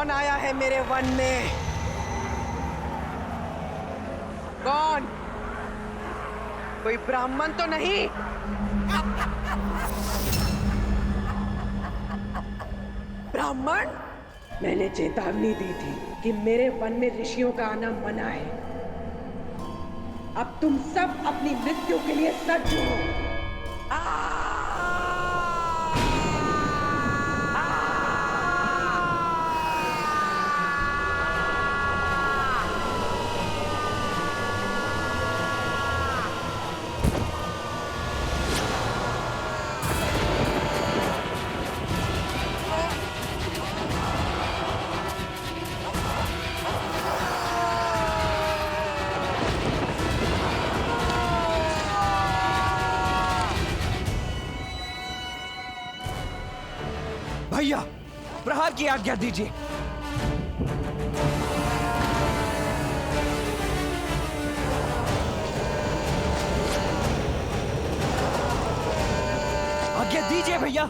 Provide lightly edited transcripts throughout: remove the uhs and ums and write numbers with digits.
कौन आया है मेरे वन में? कौन? कोई ब्राह्मण तो नहीं? ब्राह्मण? मैंने चेतावनी दी थी कि मेरे वन में ऋषियों का आना मना है। अब तुम सब अपनी मृत्यु के लिए सज्ज हो। भैया, प्रहार की आज्ञा दीजिए। आज्ञा दीजिए भैया।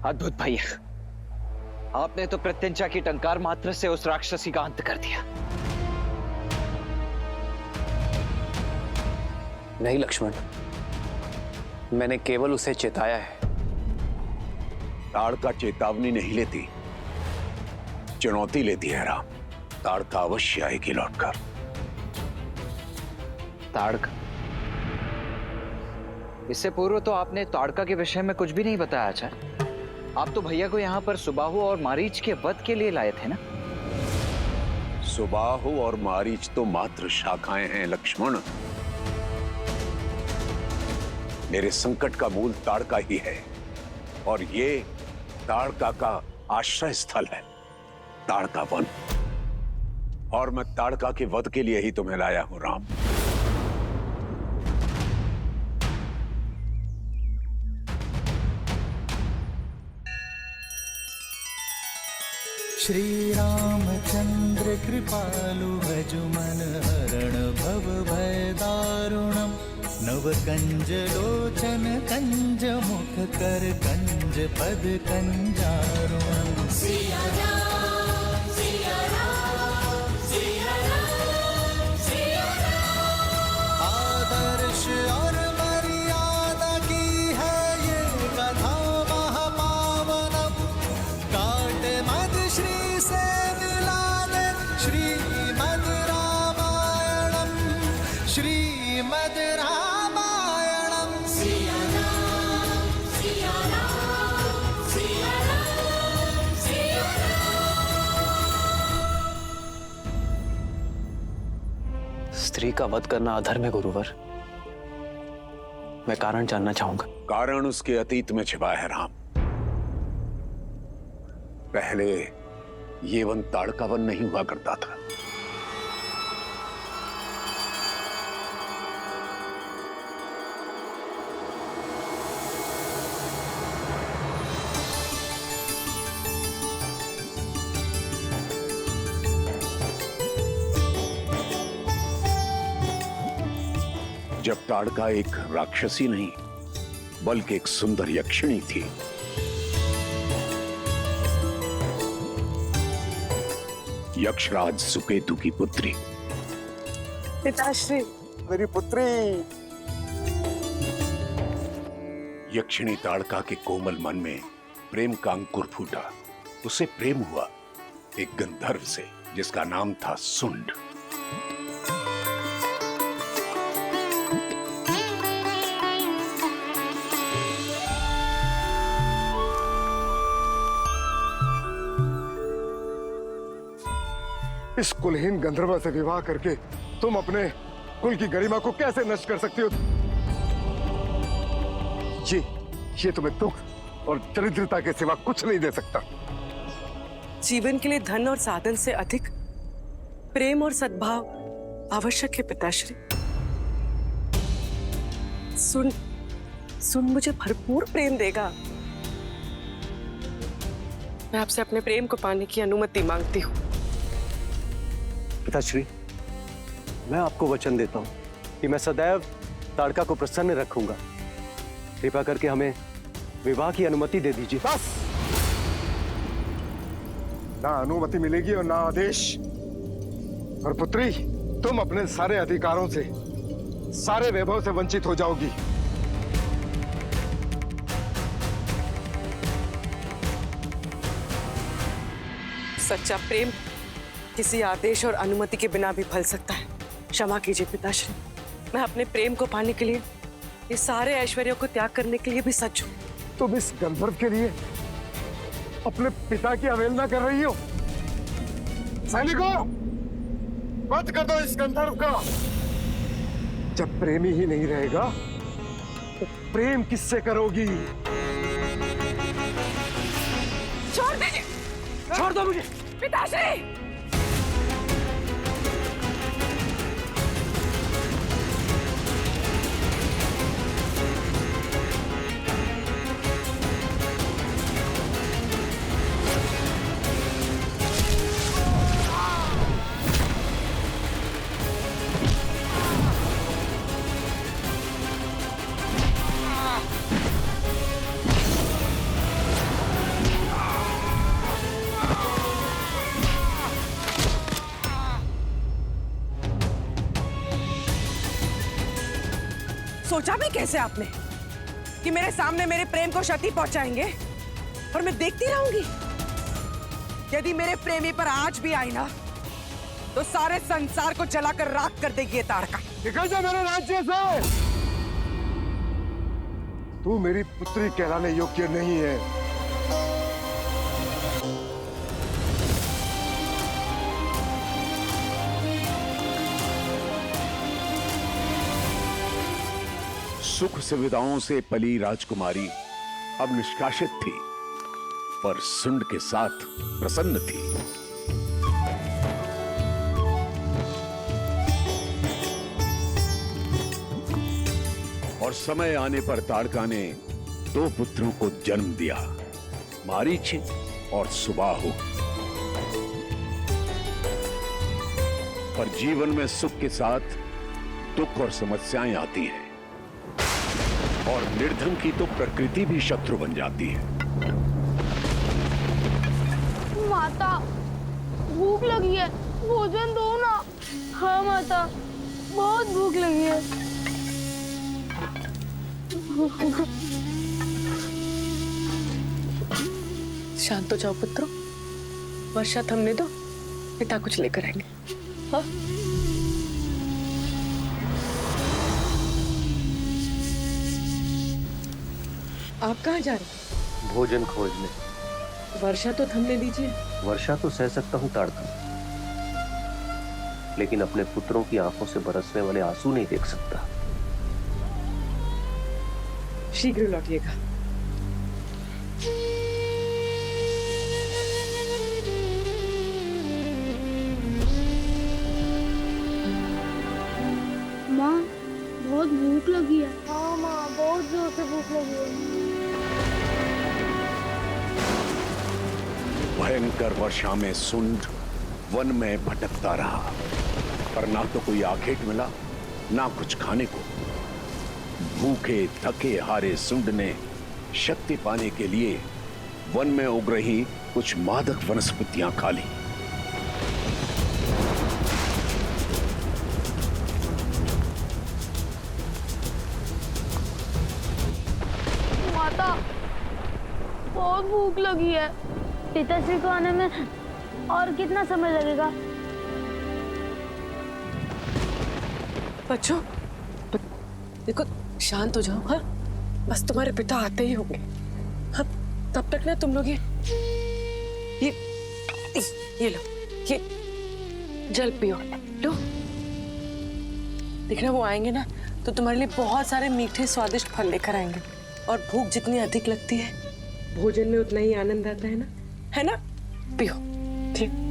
अद्भुत भैया, आपने तो प्रत्यंचा की टंकार मात्र से उस राक्षसी का अंत कर दिया। नहीं लक्ष्मण, मैंने केवल उसे चेताया है। ताड़का चेतावनी नहीं लेती, चुनौती लेती है राम। ताड़का अवश्य आएगी लौटकर। ताड़का? इससे पूर्व तो आपने ताड़का के विषय में कुछ भी नहीं बताया आचार्य। आप तो भैया को यहाँ पर सुबाहु और मारीच के वध के लिए लाए थे ना? सुबाहु और मारीच तो मात्र शाखाएं हैं लक्ष्मण। मेरे संकट का मूल ताड़का ही है, और ये ताड़का का आश्रय स्थल है, ताड़का वन। और मैं ताड़का के वध के लिए ही तुम्हें लाया हूं राम। श्री रामचंद्र कृपालु भजु मन हरण भव भय दारुणम। नव कंज लोचन कंज मुख कर कंज पद कंजारुणम। सिया राम सिया राम सिया राम सिया राम। आदर्श और मर्यादा की है ये कथा महापावनम। काट मद श्री से मिला दे श्रीमद् रामायणम। श्रीमद् रामायणम। सिया राम सिया राम सिया राम सिया राम। स्त्री का वध करना अधर्म है गुरुवर। मैं कारण जानना चाहूंगा। कारण उसके अतीत में छिपा है राम। पहले ये वन ताड़का वन नहीं हुआ करता था। जब ताड़का एक राक्षसी नहीं बल्कि एक सुंदर यक्षिणी थी। यक्षराज सुकेतु की पुत्री। पिताश्री, मेरी पुत्री। यक्षिणी ताड़का के कोमल मन में प्रेम का अंकुर फूटा। उसे प्रेम हुआ एक गंधर्व से जिसका नाम था सुंड। इस कुलहीन गंधर्व से विवाह करके तुम अपने कुल की गरिमा को कैसे नष्ट कर सकती हो? ये तुम्हें दुख और दरिद्रता के सिवा कुछ नहीं दे सकता। जीवन के लिए धन और साधन से अधिक प्रेम और सद्भाव आवश्यक है पिताश्री। सुन मुझे भरपूर प्रेम देगा। मैं आपसे अपने प्रेम को पाने की अनुमति मांगती हूँ। पिताश्री, मैं आपको वचन देता हूँ कि मैं सदैव ताड़का को प्रसन्न रखूंगा। कृपा करके हमें विवाह की अनुमति दे दीजिए। बस, ना अनुमति मिलेगी और ना आदेश। और पुत्री, तुम अपने सारे अधिकारों से, सारे वैभव से वंचित हो जाओगी। सच्चा प्रेम किसी आदेश और अनुमति के बिना भी फल सकता है। क्षमा कीजिए पिताश्री, मैं अपने प्रेम को पाने के लिए, ये सारे ऐश्वर्यों को त्याग करने के लिए भी सच हूं। तुम इस गंधर्व के लिए अपने पिता की अवहेलना कर रही हो। सैनिकों, वध कर दो इस गंधर्व को। जब प्रेमी ही नहीं रहेगा तो प्रेम किससे करोगी? छोड़ दीजिए, छोड़ दो मुझे। पिताश्री। सोचा भी कैसे आपने कि मेरे सामने मेरे प्रेम को क्षति पहुंचाएंगे और मैं देखती रहूंगी? यदि मेरे प्रेमी पर आंच भी आई ना तो सारे संसार को जलाकर राख कर देगी ये ताड़का। निकल जा मेरे राज्य से। तू मेरी पुत्री कहलाने योग्य नहीं है। सुख सुविधाओं से पली राजकुमारी अब निष्कासित थी, पर सुंड के साथ प्रसन्न थी। और समय आने पर ताड़का ने 2 पुत्रों को जन्म दिया, मारीच और सुबाहु। पर जीवन में सुख के साथ दुख और समस्याएं आती हैं, और निर्धन की तो प्रकृति भी शत्रु बन जाती है। माता, भूख लगी है, भोजन दो ना। हाँ माता, बहुत भूख लगी है। शांत हो जाओ पुत्रों, वर्षा थमने दो, पिता कुछ लेकर आएंगे। हाँ? आप कहाँ जा रहे हैं? भोजन खोजने। वर्षा तो थमने दीजिए। वर्षा तो सह सकता हूँ ताड़का, लेकिन अपने पुत्रों की आंखों से बरसने वाले आंसू नहीं देख सकता। शीघ्र लौटिएगा। माँ, बहुत भूख लगी है। हाँ माँ, बहुत जोर से भूख लगी है। भयंकर वर्षा में सुंड वन में भटकता रहा, पर ना तो कोई आखेट मिला, ना कुछ खाने को। भूखे थके हारे सुंड ने शक्ति पाने के लिए वन में उग रही कुछ मादक वनस्पतियां खा ली। माता, बहुत भूख लगी है। पिताश्री को आने में और कितना समय लगेगा? बच्चों, देखो, शांत हो जाओ। हाँ, बस तुम्हारे पिता आते ही होंगे। हाँ, तब तक ना तुम लोग ये लो, जल पियो, लो। देखना वो आएंगे ना तो तुम्हारे लिए बहुत सारे मीठे स्वादिष्ट फल लेकर आएंगे, और भूख जितनी अधिक लगती है भोजन में उतना ही आनंद आता है ना, है ना? पियो, ठीक।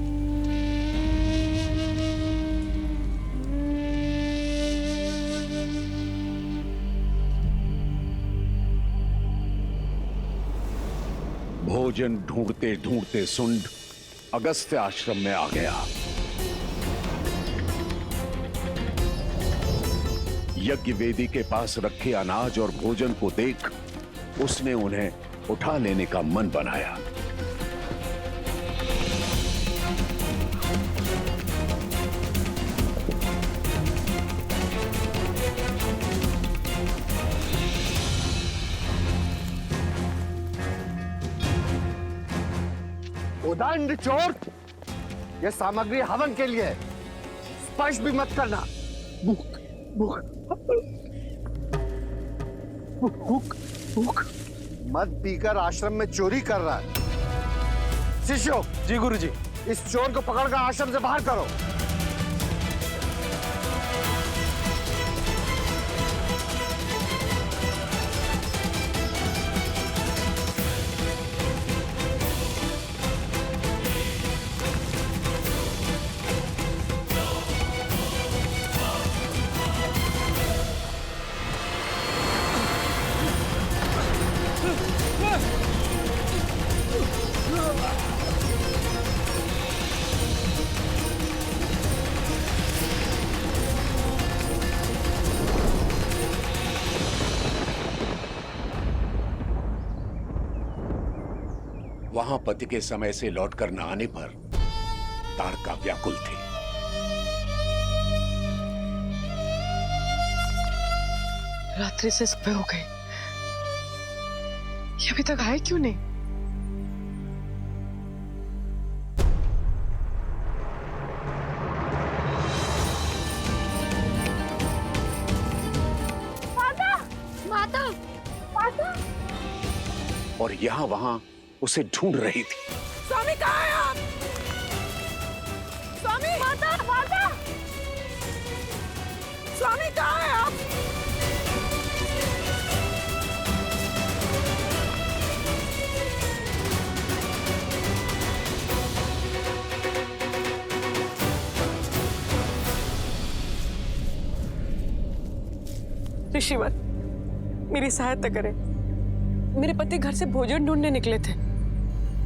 भोजन ढूंढते ढूंढते सुंड अगस्त्य आश्रम में आ गया। यज्ञ वेदी के पास रखे अनाज और भोजन को देख उसने उन्हें उठा लेने का मन बनाया। उदंड चोर, यह सामग्री हवन के लिए, स्पर्श भी मत करना। भूख भूख भूख भूख मत पीकर आश्रम में चोरी कर रहा है। शिष्यों, जी गुरुजी। इस चोर को पकड़कर आश्रम से बाहर करो। वहां पति के समय से लौटकर न आने पर ताड़का व्याकुल थी। रात्रि से सुबह हो गई, ये अभी तक आए क्यों नहीं? माता, माता, माता। और यहां वहां उसे ढूंढ रही थी। स्वामी कहाँ है आप? स्वामी! माता, माता। स्वामी कहाँ है आप? ऋषिवर, मेरी सहायता करें। मेरे पति घर से भोजन ढूंढने निकले थे,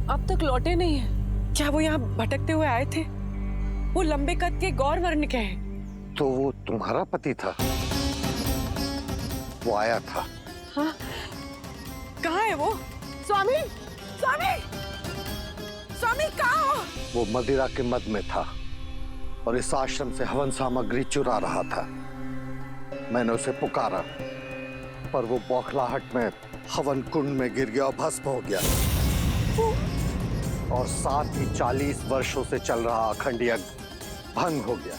अब तक लौटे नहीं हैं। क्या वो यहाँ भटकते हुए आए थे? वो लंबे कद के गौर वर्ण के हैं। तो वो तुम्हारा पति था? वो आया था। हाँ, कहाँ है वो? स्वामी, स्वामी, स्वामी कहाँ हो? वो मदिरा के मद में था और इस आश्रम से हवन सामग्री चुरा रहा था। मैंने उसे पुकारा पर वो बौखलाहट में हवन कुंड में गिर गया और भस्म हो गया। और साथ ही 40 वर्षों से चल रहा अखंड यज्ञ भंग हो गया।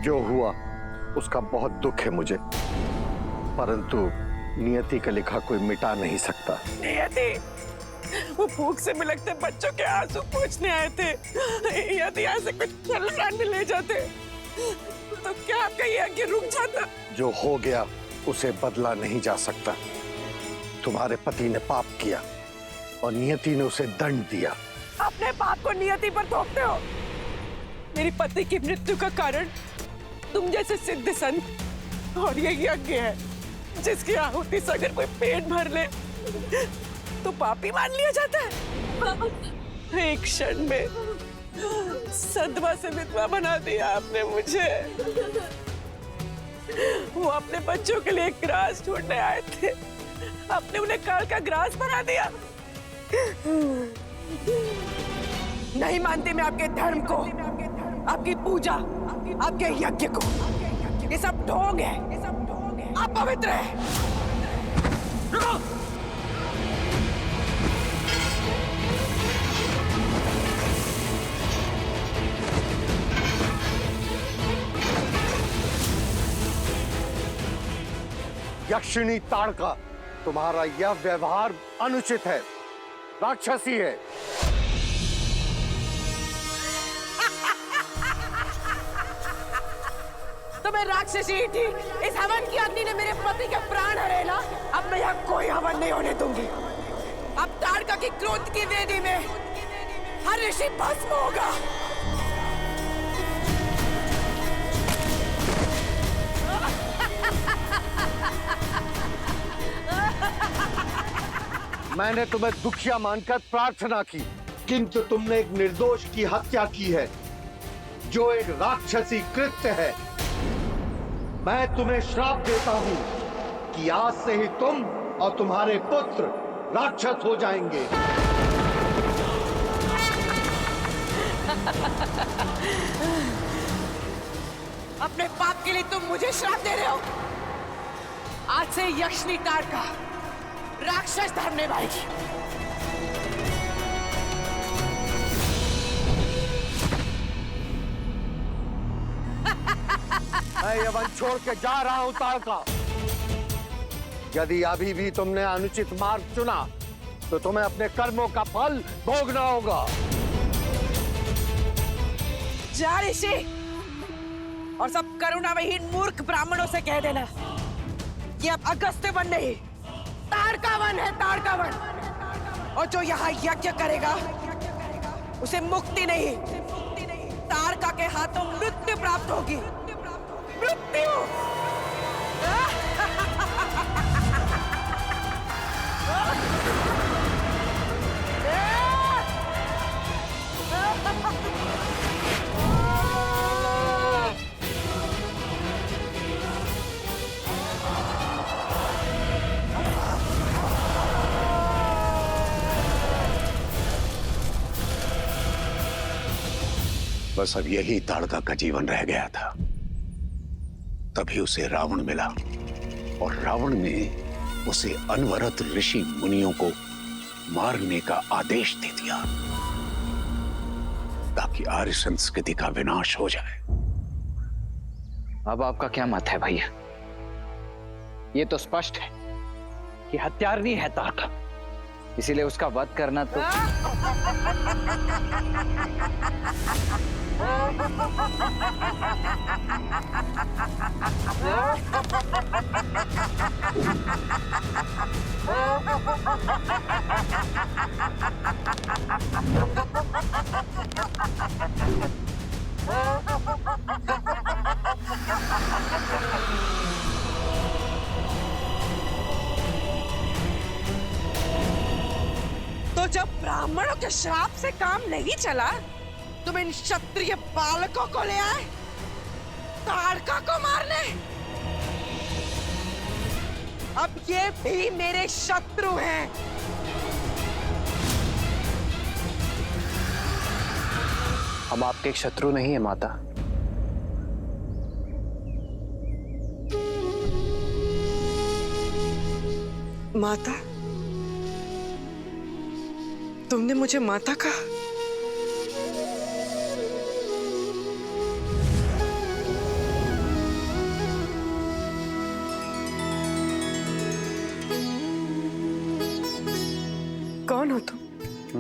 जो हुआ उसका बहुत दुख है मुझे, परंतु नियति का लिखा कोई मिटा नहीं सकता। नियति, वो भूख से बिलखते बच्चों के आंसू पोंछने आए थे। यदि यहाँ से कुछ फल खाने ले जाते तो क्या आपका ये यज्ञ रुक जाता? जो हो गया उसे बदला नहीं जा सकता। तुम्हारे पति ने पाप किया और नियति ने उसे दंड दिया। अपने पाप को नियति पर थोपते हो। मेरी पति की मृत्यु का कारण तुम जैसे सिद्ध संत और ये यज्ञ है, जिसकी आहुति से अगर कोई पेट भर ले तो पापी मान लिया जाता है। एक क्षण में सदमा से विधवा बना दिया आपने मुझे। वो अपने बच्चों के लिए एक ग्रास ढूंढने आए थे, आपने उन्हें काल का ग्रास बना दिया। नहीं मानती मैं आपके धर्म को, आपकी पूजा, आपके यज्ञ को। ये सब ढोंग है, अपवित्र है। यक्षिणी ताड़का, तुम्हारा यह व्यवहार अनुचित है, राक्षसी है। तो मैं राक्षसी ही थी। इस हवन की अग्नि ने मेरे पति के प्राण हरेला। अब मैं यहाँ कोई हवन नहीं होने दूंगी। अब ताड़का की क्रोध की वेदी में हर ऋषि भस्म होगा। मैंने तुम्हें दुखिया मानकर प्रार्थना की, किंतु तुमने एक निर्दोष की हत्या की है, जो एक राक्षसी कृत्य है। मैं तुम्हें श्राप देता हूं कि आज से ही तुम और तुम्हारे पुत्र राक्षस हो जाएंगे। अपने पाप के लिए तुम मुझे श्राप दे रहे हो। आज से यक्षिणी ताड़का राक्षस धर्म निभाएगी। मैं ये वन छोड़ के जा रहा हूं ताड़का। यदि अभी भी तुमने अनुचित मार्ग चुना तो तुम्हें अपने कर्मों का फल भोगना होगा। जा ऋषि, और सब करुणाविहीन मूर्ख ब्राह्मणों से कह देना कि अब अगस्त्य वन नहीं, ताड़का वन है, ताड़का वन। और जो यहाँ यज्ञ करेगा उसे मुक्ति नहीं, ताड़का के हाथों मृत्यु प्राप्त होगी। मृत्यु। बस अब यही ताड़का का जीवन रह गया था। तभी उसे रावण मिला और रावण ने उसे अनवरत ऋषि मुनियों को मारने का आदेश दे दिया ताकि आर्य संस्कृति का विनाश हो जाए। अब आपका क्या मत है भैया? ये तो स्पष्ट है कि हत्यारनी है ताड़का, इसीलिए उसका वध करना तो तो जब ब्राह्मणों के श्राप से काम नहीं चला, तुम इन क्षत्रिय बालकों को ले आए ताड़का को मारने। अब ये भी मेरे शत्रु हैं। हम आपके शत्रु नहीं है माता। माता? तुमने मुझे माता कहा? कौन हो तुम?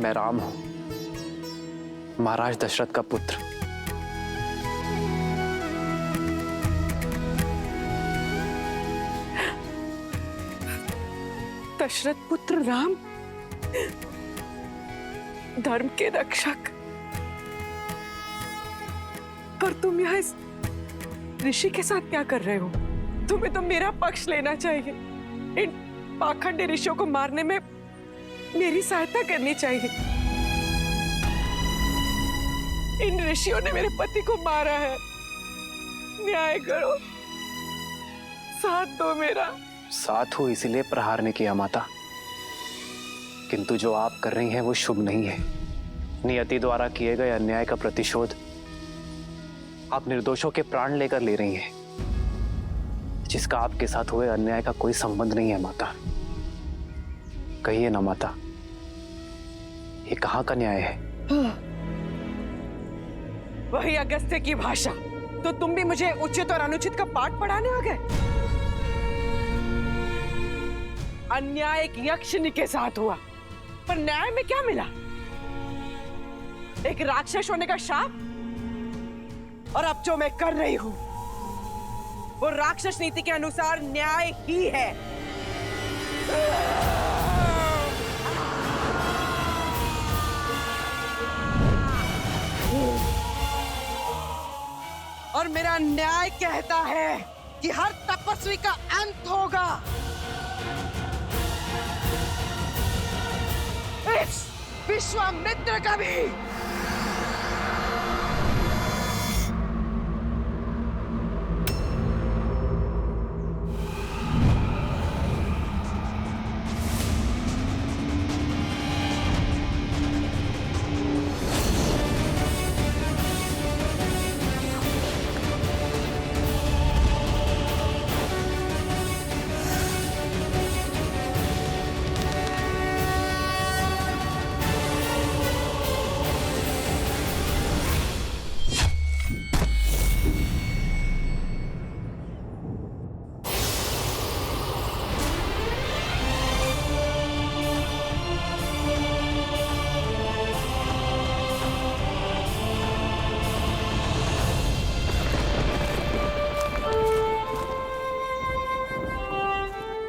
मैं राम हूं, महाराज दशरथ का पुत्र। दशरथ पुत्र राम, धर्म के रक्षक। पर तुम यहाँ इस ऋषि के साथ क्या कर रहे हो? तुम्हें तो मेरा पक्ष लेना चाहिए। इन पाखंडी ऋषियों को मारने में मेरी सहायता करनी चाहिए। इन ऋषियों ने मेरे पति को मारा है, न्याय करो, साथ दो मेरा। साथ हो इसीलिए प्रहार ने किया माता, किंतु जो आप कर रही हैं वो शुभ नहीं है। नियति द्वारा किए गए अन्याय का प्रतिशोध आप निर्दोषों के प्राण लेकर ले रही हैं, जिसका आपके साथ हुए अन्याय का कोई संबंध नहीं है माता। कहिए ना माता, ये कहाँ का न्याय है? वही अगस्त्य की भाषा। तो तुम भी मुझे उचित और अनुचित का पाठ पढ़ाने आ गए? अन्याय एक यक्षिनी के साथ हुआ, पर न्याय में क्या मिला? एक राक्षस होने का शाप। और अब जो मैं कर रही हूं वो राक्षस नीति के अनुसार न्याय ही है। और मेरा न्याय कहता है कि हर तपस्वी का अंत होगा। इस विश्वामित्र का भी।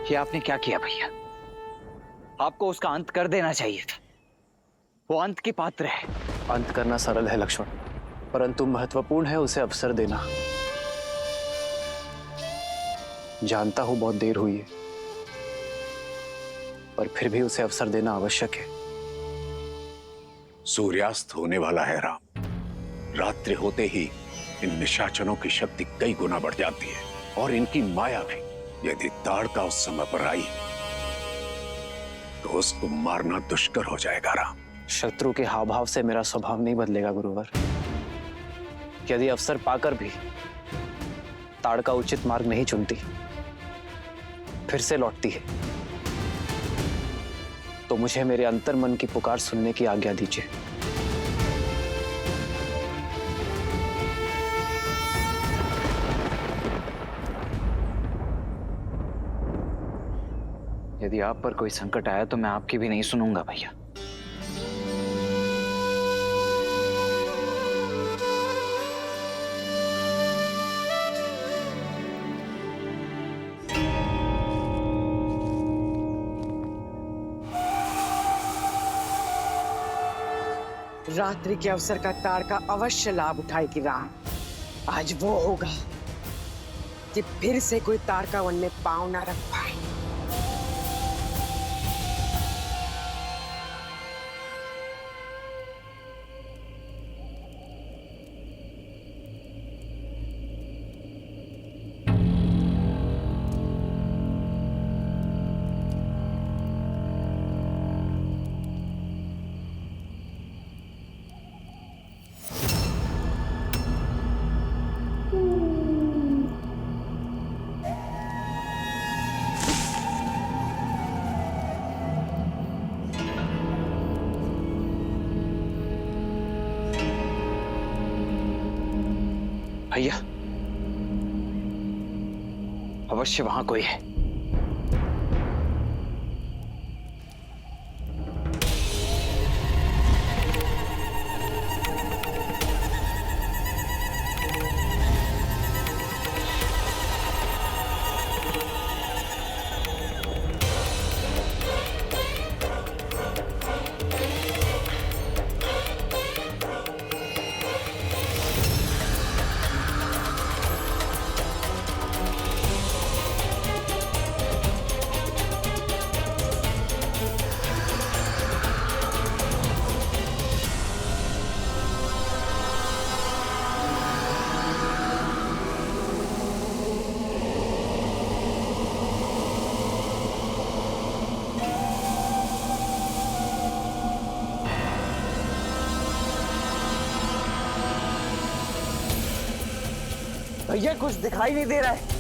ये आपने क्या किया भैया? आपको उसका अंत कर देना चाहिए था। वो अंत की पात्र है। अंत करना सरल है लक्ष्मण, परंतु महत्वपूर्ण है उसे अवसर देना। जानता हूं बहुत देर हुई है, पर फिर भी उसे अवसर देना आवश्यक है। सूर्यास्त होने वाला है राम। रात्रि होते ही इन निशाचरों की शक्ति कई गुना बढ़ जाती है और इनकी माया भी। यदि ताड़का उस समय पर आई तो उसको मारना दुष्कर हो जाएगा राम। शत्रु के हाव भाव से मेरा स्वभाव नहीं बदलेगा गुरुवर। यदि अवसर पाकर भी ताड़का उचित मार्ग नहीं चुनती, फिर से लौटती है, तो मुझे मेरे अंतर्मन की पुकार सुनने की आज्ञा दीजिए। यदि आप पर कोई संकट आया तो मैं आपकी भी नहीं सुनूंगा भैया। रात्रि के अवसर का ताड़का अवश्य लाभ उठाएगी राम। आज वो होगा कि फिर से कोई ताड़का वन में पांव ना रख पाए। भैया, अवश्य वहां कोई है। भैया कुछ दिखाई नहीं दे रहा है।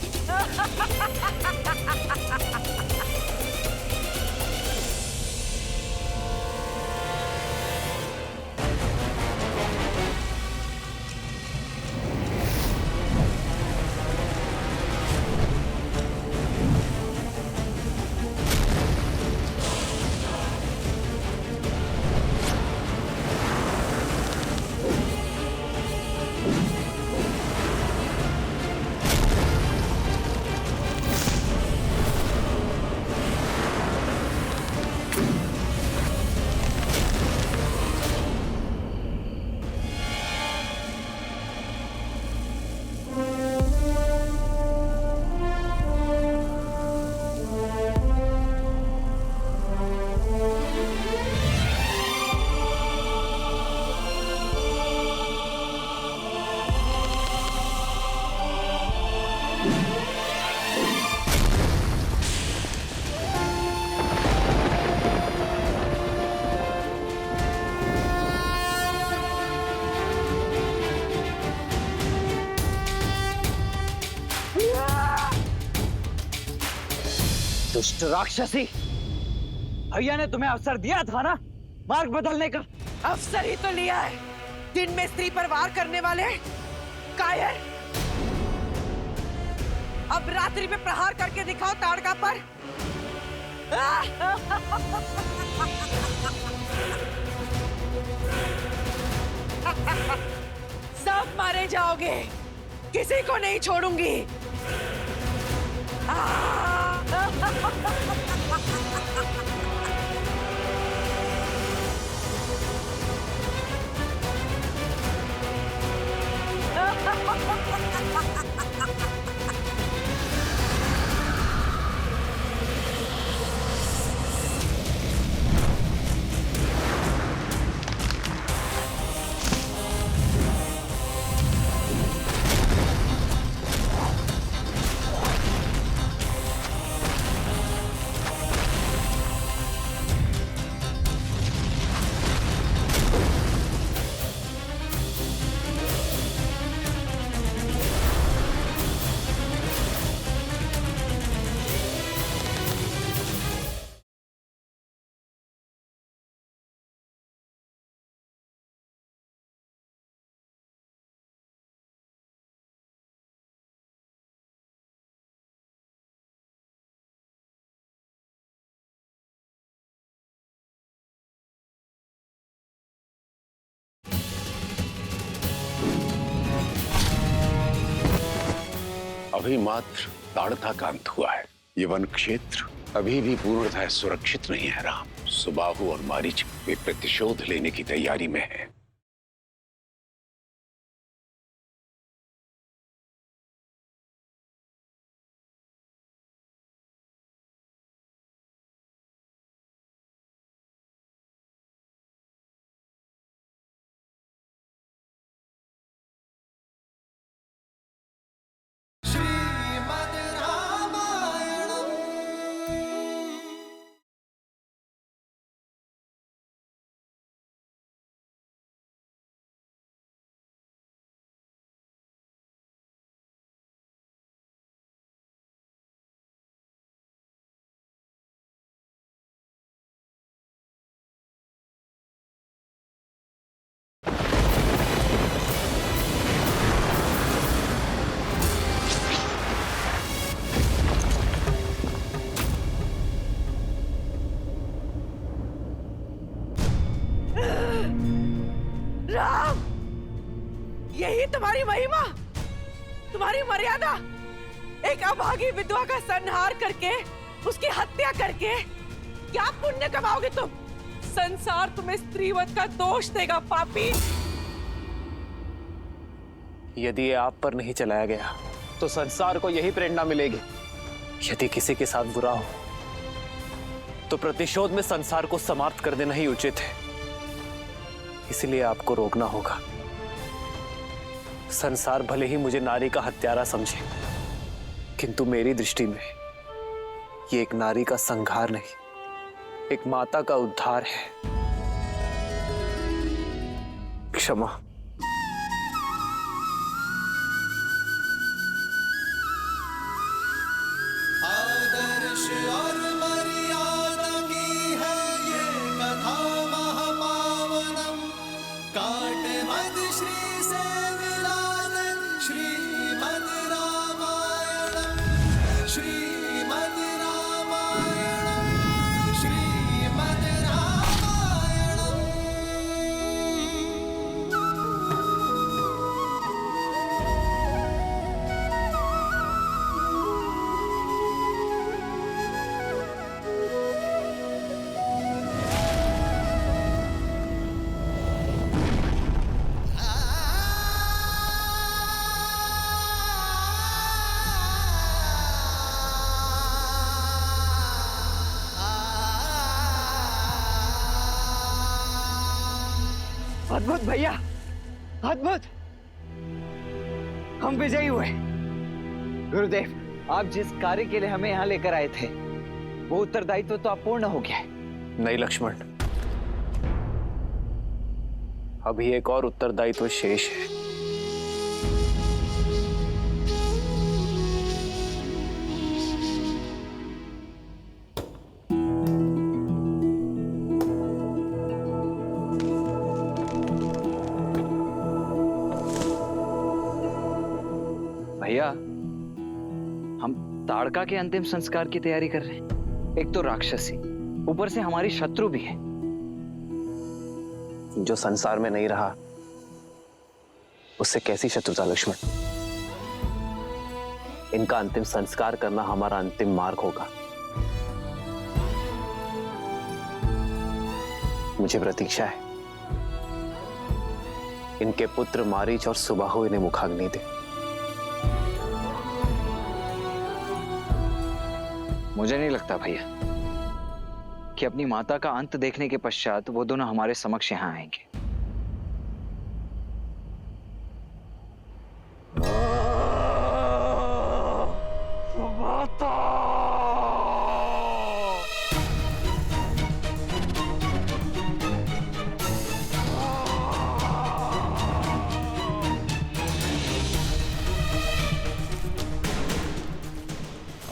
दुष्ट राक्षसी, भैया ने तुम्हें अवसर दिया था ना मार्ग बदलने का। अवसर ही तो लिया है। दिन में स्त्री पर वार करने वाले कायर, अब रात्रि में प्रहार करके दिखाओ ताड़का पर। सब मारे जाओगे, किसी को नहीं छोड़ूंगी। अभी मात्र ताड़का का अंत हुआ है। ये वन क्षेत्र अभी भी पूर्णतः सुरक्षित नहीं है राम। सुबाहु और मारीच वे प्रतिशोध लेने की तैयारी में हैं। राम, यही तुम्हारी महिमा, तुम्हारी मर्यादा। एक अभागी विधवा का संहार करके, उसकी हत्या करके क्या पुण्य कमाओगे तुम? संसार तुम्हें स्त्रीवध का दोष देगा पापी। यदि ये आप पर नहीं चलाया गया तो संसार को यही प्रेरणा मिलेगी। यदि किसी के साथ बुरा हो तो प्रतिशोध में संसार को समाप्त कर देना ही उचित है। इसलिए आपको रोकना होगा। संसार भले ही मुझे नारी का हत्यारा समझे, किंतु मेरी दृष्टि में ये एक नारी का संहार नहीं, एक माता का उद्धार है। क्षमा। आदर्श और मर्यादा की है ये कथा महापावनम। काट मद श्री से मिलादन श्रीमद् रामायणम। श्रीमद् रामायणम। श्रीमद् रामायणम। अद्भुत भैया, अद्भुत। हम विजयी हुए। गुरुदेव, आप जिस कार्य के लिए हमें यहाँ लेकर आए थे वो उत्तरदायित्व तो अब पूर्ण हो गया है। नहीं लक्ष्मण, अभी एक और उत्तरदायित्व शेष है। ताड़का के अंतिम संस्कार की तैयारी कर रहे हैं। एक तो राक्षसी, ऊपर से हमारी शत्रु भी है। जो संसार में नहीं रहा उससे कैसी शत्रुता लक्ष्मण? इनका अंतिम संस्कार करना हमारा अंतिम मार्ग होगा। मुझे प्रतीक्षा है इनके पुत्र मारीच और सुबाहु इन्हें मुखाग्नि दे। मुझे नहीं लगता भैया कि अपनी माता का अंत देखने के पश्चात वो दोनों हमारे समक्ष यहां आएंगे।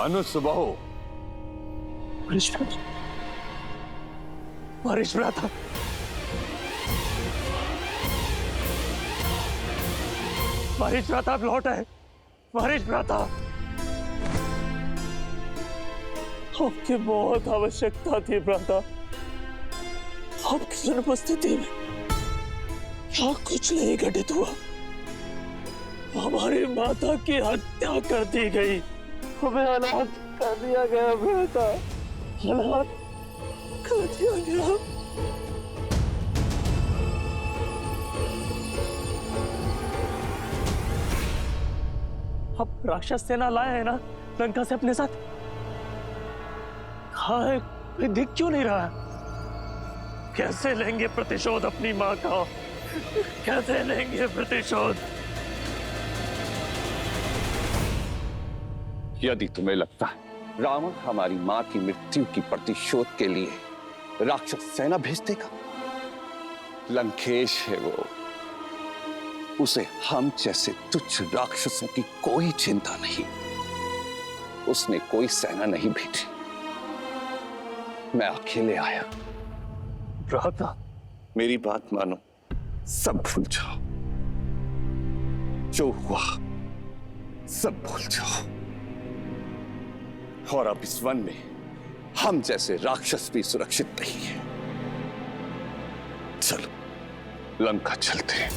अनुसुबाहु, मारीच भ्राता, मारीच भ्राता अब लौट आए। मारीच भ्राता, आपकी बहुत आवश्यकता थी भ्राता। आपकी अनुपस्थिति में क्या कुछ नहीं घटित हुआ। हमारी माता की हत्या कर दी गई, हमें अनाथ कर दिया गया भ्राता, अनाथ कर दिया गया। अब राक्षस सेना लाए हैं ना लंका से अपने साथ, कहाँ है? कोई दिख क्यों नहीं रहा? कैसे लेंगे प्रतिशोध अपनी माँ का? कैसे लेंगे प्रतिशोध? यदि तुम्हें लगता है रावण हमारी मां की मृत्यु की प्रतिशोध के लिए राक्षस सेना भेज देगा, लंकेश है वो, उसे हम जैसे तुच्छ राक्षसों की कोई चिंता नहीं। उसने कोई सेना नहीं भेजी, मैं अकेले आया। भ्राता, मेरी बात मानो, सब भूल जाओ। जो हुआ सब भूल जाओ। और अब इस वन में हम जैसे राक्षस भी सुरक्षित नहीं है। चलो लंका चलते हैं।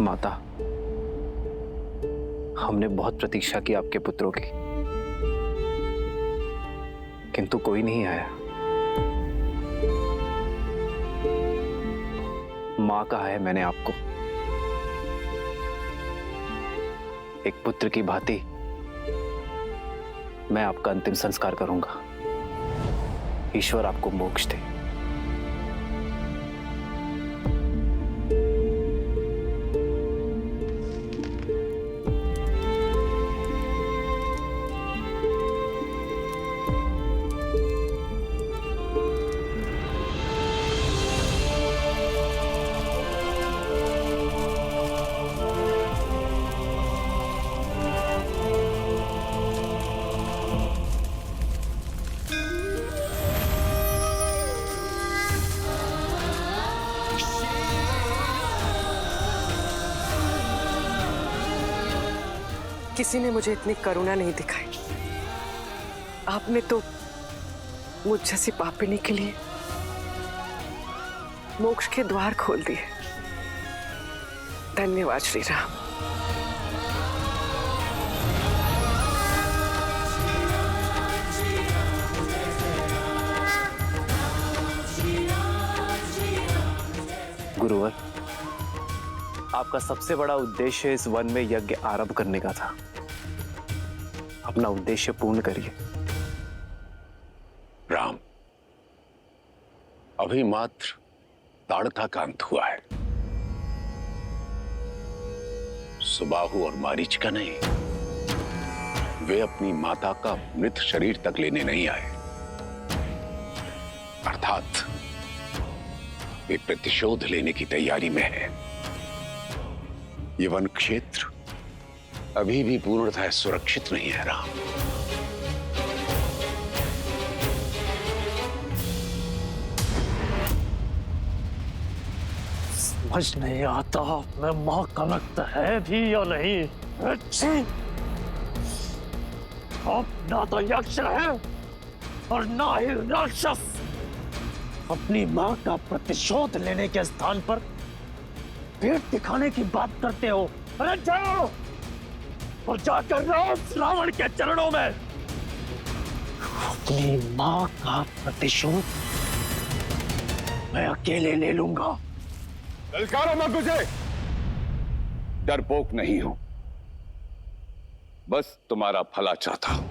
माता, हमने बहुत प्रतीक्षा की आपके पुत्रों की, किंतु कोई नहीं आया। मां कहा है मैंने आपको, एक पुत्र की भांति मैं आपका अंतिम संस्कार करूंगा। ईश्वर आपको मोक्ष दे। किसी ने मुझे इतनी करुणा नहीं दिखाई। आपने तो मुझ जैसी पापिनी के लिए मोक्ष के द्वार खोल दिए। धन्यवाद श्री राम। गुरुवर, आपका सबसे बड़ा उद्देश्य इस वन में यज्ञ आरंभ करने का था। अपना उद्देश्य पूर्ण करिए। राम, अभी मात्र ताड़का का अंत हुआ है, सुबाहु और मारीच का नहीं। वे अपनी माता का मृत शरीर तक लेने नहीं आए, अर्थात वे प्रतिशोध लेने की तैयारी में है। ये वन क्षेत्र अभी भी पूर्णतः सुरक्षित नहीं है राम। समझ नहीं आता मैं मां का लगता है भी या नहीं। अब ना तो यक्ष है और ना ही राक्षस। अपनी मां का प्रतिशोध लेने के स्थान पर पेट दिखाने की बात करते हो। अरे जाओ और जाकर रावण के चरणों में अपनी मां का प्रतिशोध मैं अकेले ले लूंगा। ललकारो मत मुझे, डरपोक नहीं हूं, बस तुम्हारा भला चाहता हूं।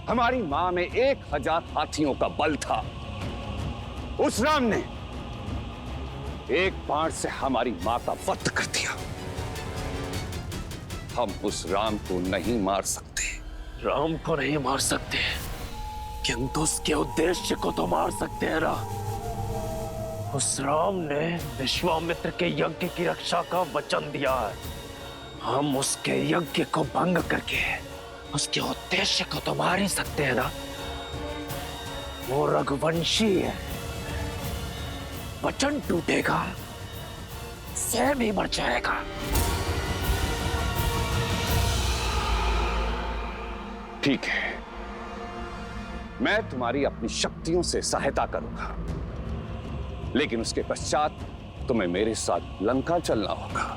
हमारी मां में 1000 हाथियों का बल था। उस राम ने एक बाण से हमारी मां का वध कर दिया। हम उस राम को नहीं मार सकते। राम को नहीं मार सकते, किंतु उसके उद्देश्य को तो मार सकते हैं ना। उस राम ने विश्वामित्र के यज्ञ की रक्षा का वचन दिया है। हम उसके यज्ञ को भंग करके उसके उद्देश्य को तो मार ही सकते हैं ना। वो रघुवंशी है, वचन टूटेगा, स्वयं ही मर जाएगा। ठीक है, मैं तुम्हारी अपनी शक्तियों से सहायता करूंगा, लेकिन उसके पश्चात तुम्हें मेरे साथ लंका चलना होगा।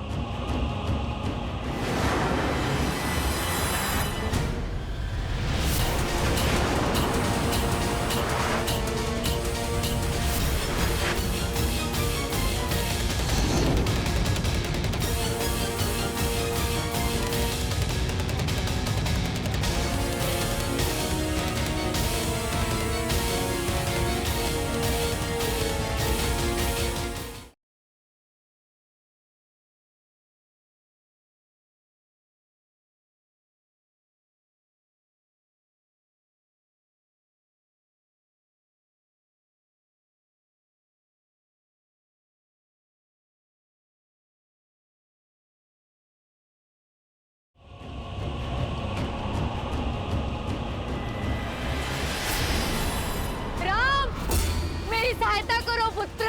सहायता करो पुत्र।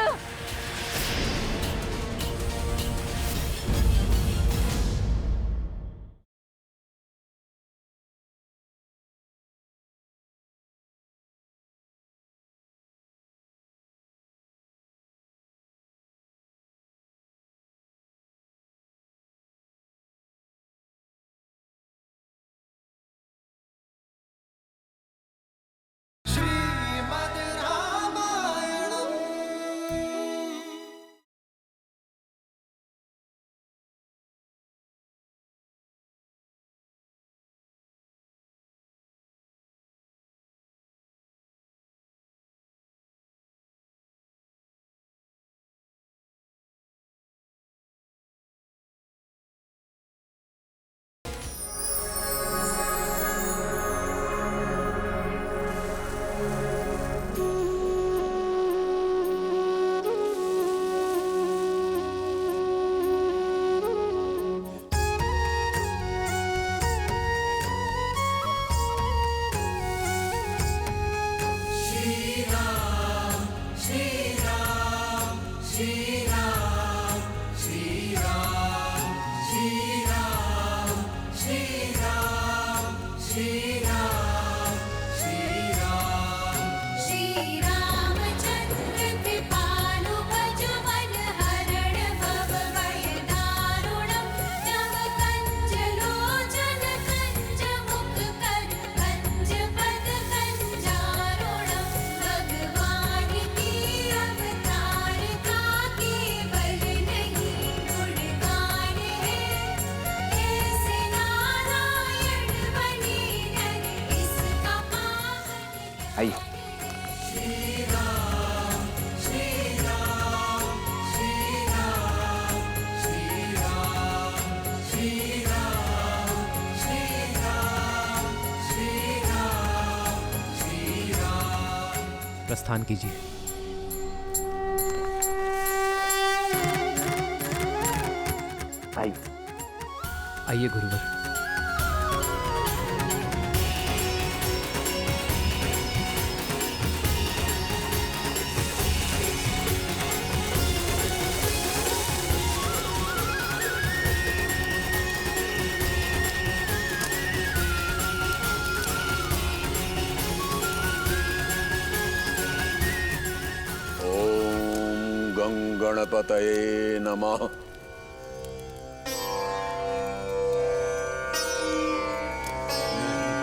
आइए। प्रस्थान कीजिए। आइए गुरुवर। ओम गंगणपतये नमः।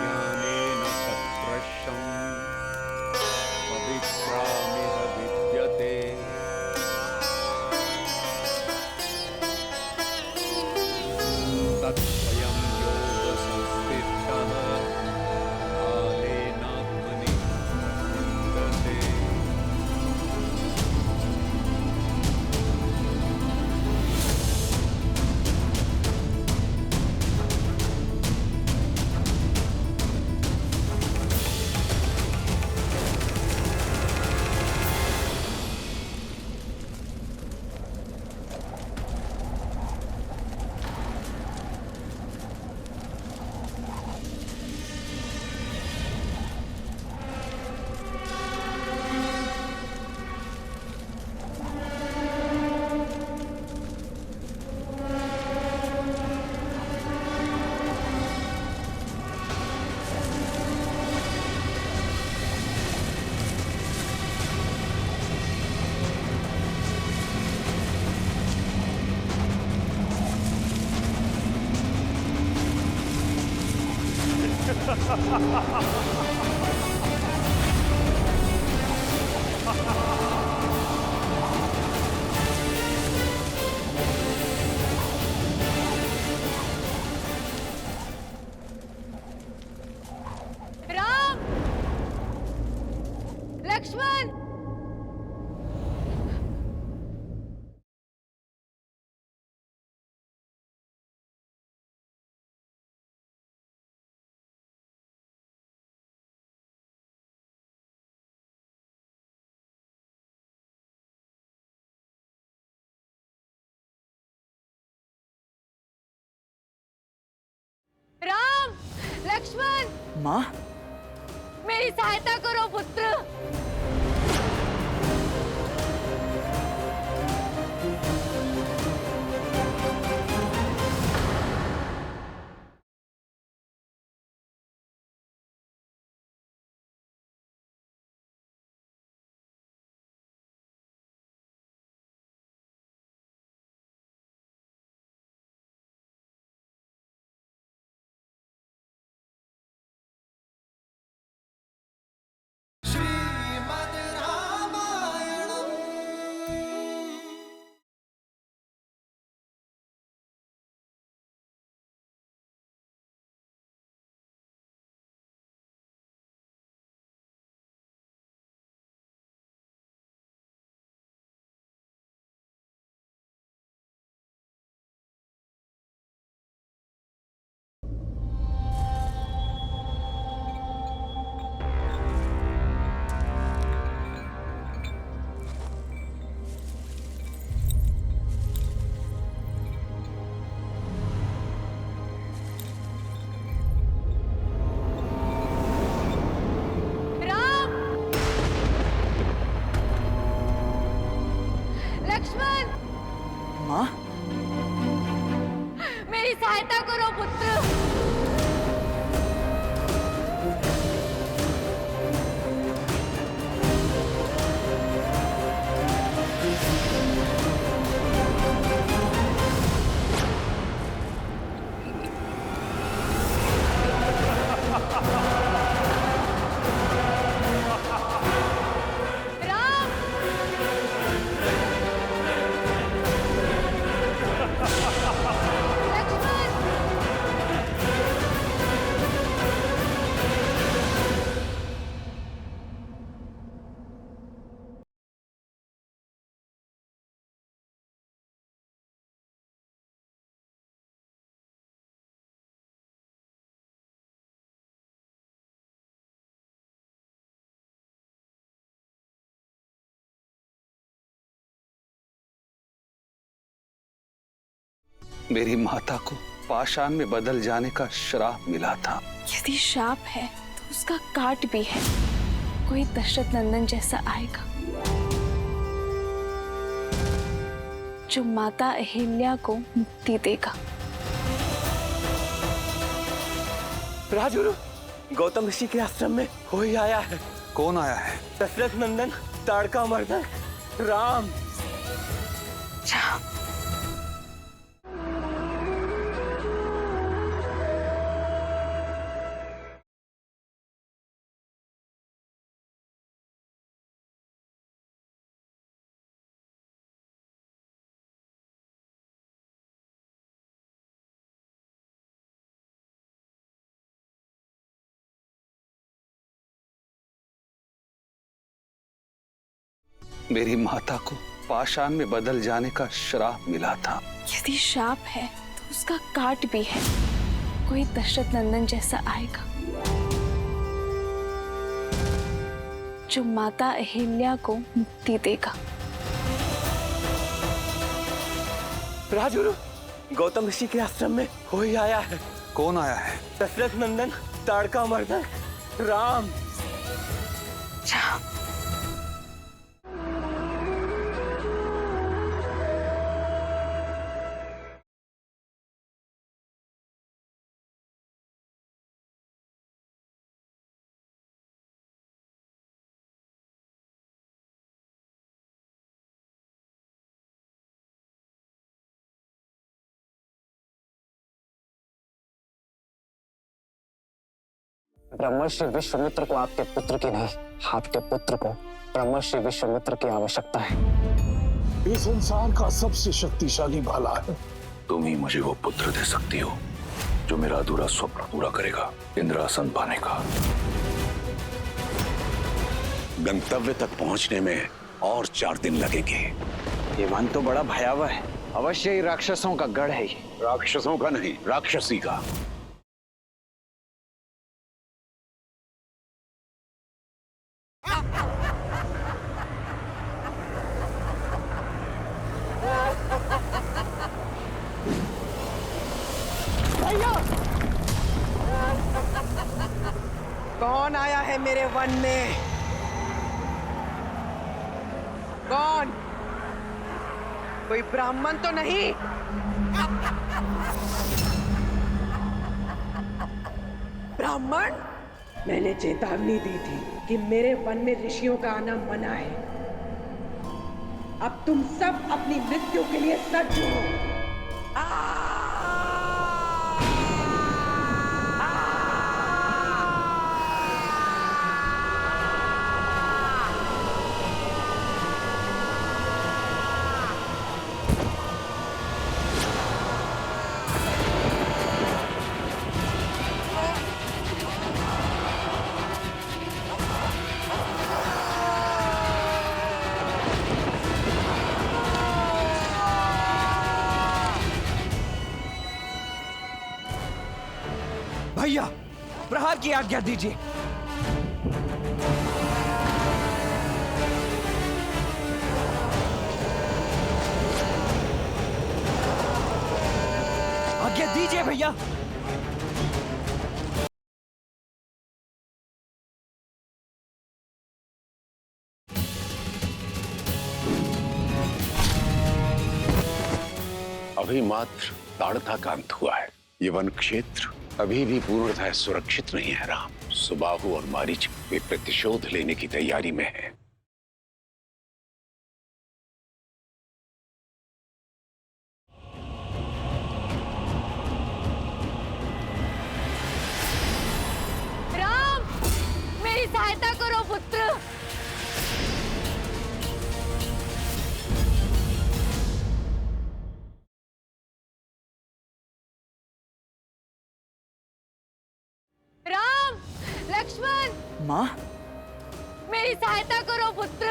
ज्ञानेन सदृशं पवित्रामिह विद्यते। तत्स्वयं योगसंस्थितः कालेनात्मनि विन्दते। राम, लक्ष्मण, राम, लक्ष्मण, माँ, मेरी सहायता करो पुत्र। श्रीमद् रामायणम्। राम, लक्ष्मण, माँ, मेरी सहायता करो पुत्र। राम, लक्ष्मण, मेरी माता को पाषाण में बदल जाने का श्राप मिला था। यदि शाप है तो उसका काट भी है। कोई दशरथ नंदन जैसा आएगा जो माता अहिल्या को मुक्ति देगा। राजगुरु, गौतम ऋषि के आश्रम में कोई आया है। कौन आया है? दशरथ नंदन, ताड़का मर्दन, राम। मेरी माता को पाषाण में बदल जाने का श्राप मिला था। यदि शाप है तो उसका काट भी है। कोई दशरथ नंदन जैसा आएगा जो माता अहिल्या को मुक्ति देगा। राजगुरु, गौतम ऋषि के आश्रम में कोई आया है। कौन आया है? दशरथ नंदन, ताड़का मर्दन, राम। ब्रह्मर्षि विश्वामित्र को आपके पुत्र की नहीं, आपके पुत्र को ब्रह्मर्षि विश्वामित्र की आवश्यकता है। ये संसार का सबसे शक्तिशाली भाला है। तुम ही मुझे वो पुत्र दे सकती हो जो मेरा अधूरा स्वप्न पूरा करेगा, इंद्रासन पाने का। गंतव्य तक पहुंचने में और 4 दिन लगेंगे। ये वन तो बड़ा भयावह है। अवश्य ही राक्षसों का गढ़ है ये। राक्षसों का नहीं, राक्षसी का। कौन आया है मेरे वन में? कौन? कोई ब्राह्मण तो नहीं? ब्राह्मण? मैंने चेतावनी दी थी कि मेरे वन में ऋषियों का आना मना है। अब तुम सब अपनी मृत्यु के लिए सज्ज हो। भैया, प्रहार की आज्ञा दीजिए। आज्ञा दीजिए भैया। अभी मात्र ताड़का का अंत हुआ है। ये वन क्षेत्र अभी भी पूर्णतः सुरक्षित नहीं है राम। सुबाहु और मारीच वे प्रतिशोध लेने की तैयारी में हैं। राम, मेरी सहायता करो पुत्र। राम, लक्ष्मण, माँ, मेरी सहायता करो पुत्र।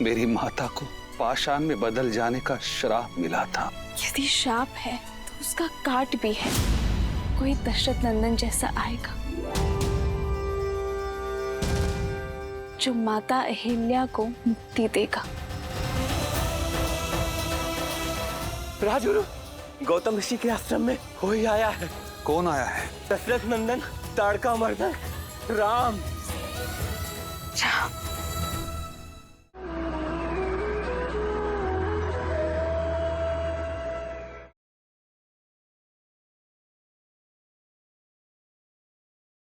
मेरी माता को पाषाण में बदल जाने का श्राप मिला था। यदि शाप है तो उसका काट भी है। कोई दशरथ नंदन जैसा आएगा जो माता अहिल्या को मुक्ति देगा। राजगुरु, गौतम ऋषि के आश्रम में कोई आया है। कौन आया है? दशरथ नंदन, ताड़का मर्दन राम। जा।